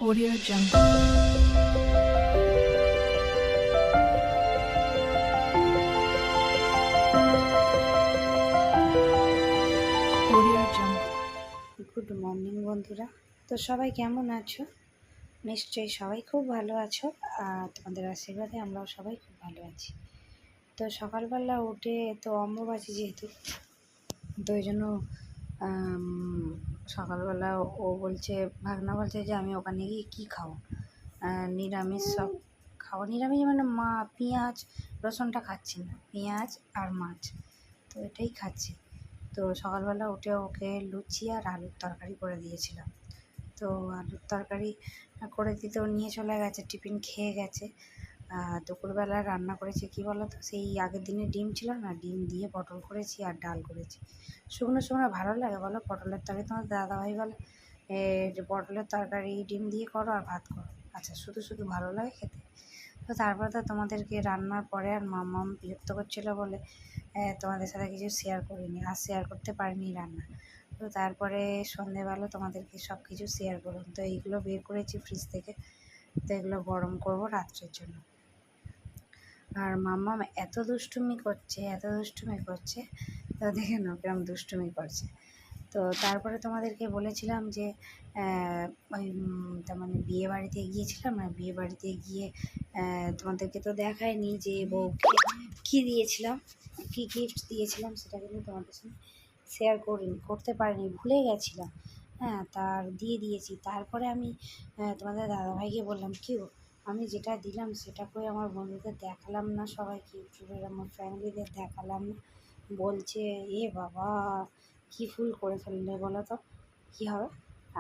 Audio Jungle. Audio Jungle. Good morning বন্ধুরা। তো সবাই কেমন আছো? নিশ্চয়ই সবাই খুব ভালো আছো। আর তোমাদের আশীর্বাদে আমরাও সবাই খুব ভালো আছি। তো সকালবেলা উঠে তো অম্বুবাচী যেহেতু, তো ওই জন্য সকালবেলা ও বলছে, ভাগনা বলছে যে আমি ওখানে গিয়ে কী খাবো, নিরামিষ সব খাবো। নিরামিষ মানে পেঁয়াজ রসুনটা খাচ্ছি না, পেঁয়াজ আর মাছ, তো এটাই খাচ্ছি। তো সকালবেলা উঠে ওকে লুচি আর আলুর তরকারি করে দিয়েছিলাম। তো আলুর তরকারি করে দিতে ও নিয়ে চলে গেছে, টিফিন খেয়ে গেছে। দুপুরবেলা রান্না করেছি কী বলো তো, সেই আগের দিনে ডিম ছিল না, ডিম দিয়ে পটল করেছি আর ডাল করেছি। শুকনো শুকনো ভালো লাগে বলো? পটলের তরকারি তোমার দাদাভাই বলে যে পটলের তরকারি ডিম দিয়ে করো আর ভাত করো। আচ্ছা, শুধু শুধু ভালো লাগে খেতে? তো তারপরে তো তোমাদেরকে রান্নার পরে আর মাম্মাম বিরক্ত করছিলো বলে তোমাদের সাথে কিছু শেয়ার করিনি, আর শেয়ার করতে পারিনি রান্না। তো তারপরে সন্ধেবেলা তোমাদেরকে সব কিছু শেয়ার করলাম। তো এইগুলো বের করেছি ফ্রিজ থেকে, তো এগুলো গরম করবো রাত্রের জন্য। আর মাম্মাম এত দুষ্টুমি করছে, তো দেখে নাও কিরম দুষ্টুমি করছে। তো তারপরে তোমাদেরকে বলেছিলাম যে ওই তার মানে বিয়েবাড়িতে গিয়েছিলাম, আর বিয়েবাড়িতে গিয়ে তোমাদেরকে তো দেখায়নি যে বউকে কী দিয়েছিলাম, কী গিফট দিয়েছিলাম, সেটা কিন্তু তোমাদের সঙ্গে শেয়ার করতে পারিনি, ভুলে গেছিলাম। হ্যাঁ, তার দিয়ে দিয়েছি। তারপরে আমি তোমাদের দাদাভাইকে বললাম, কী গো, আমি যেটা দিলাম সেটা করে আমার বন্ধুদের দেখালাম না, সবাইকে ইউটিউবের আমার ফ্যামিলিদের দেখালাম না। বলছে, এ বাবা, কী ভুল করে ফেললে বলো তো, কী হবে?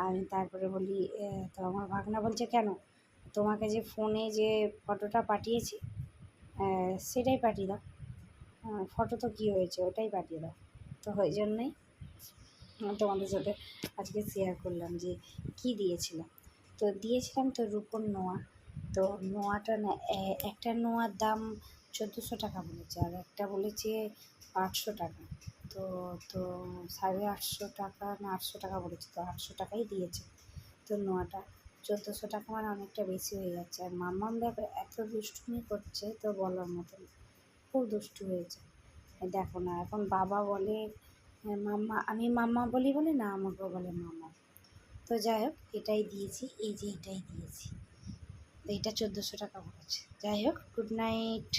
আমি তারপরে বলি, তো আমার ভাগনা বলছে, কেন, তোমাকে যে ফোনে যে ফটোটা পাঠিয়েছি সেটাই পাঠিয়ে দাও। ফটো তো কী হয়েছে, ওটাই পাঠিয়ে দাও। তো ওই জন্যই তোমাদের সাথে আজকে শেয়ার করলাম যে কী দিয়েছিলাম। তো দিয়েছিলাম তো রূপোর নোয়া। তো নোয়াটা না, একটা নোয়ার দাম 1400 টাকা বলেছে, আর একটা বলেছে 800 টাকা। তো তো 850 টাকা না 800 টাকা বলেছে, তো 800 টাকাই দিয়েছে। তো নোয়াটা 1400 টাকা মানে অনেকটা বেশি হয়ে যাচ্ছে। আর মাম্মাম দেখো এত দুষ্টুমি করছে, তো বলার মতন, খুব দুষ্টু হয়েছে। দেখো না, এখন বাবা বলে মাম্মা, আমি মাম্মা বলি বলে না, আমাকেও বলে মাম্মা। তো যাই হোক, এটাই দিয়েছি, এই যে এটাই দিয়েছি। তো এটা 1400 টাকা পড়েছে। যাই হোক, গুড নাইট।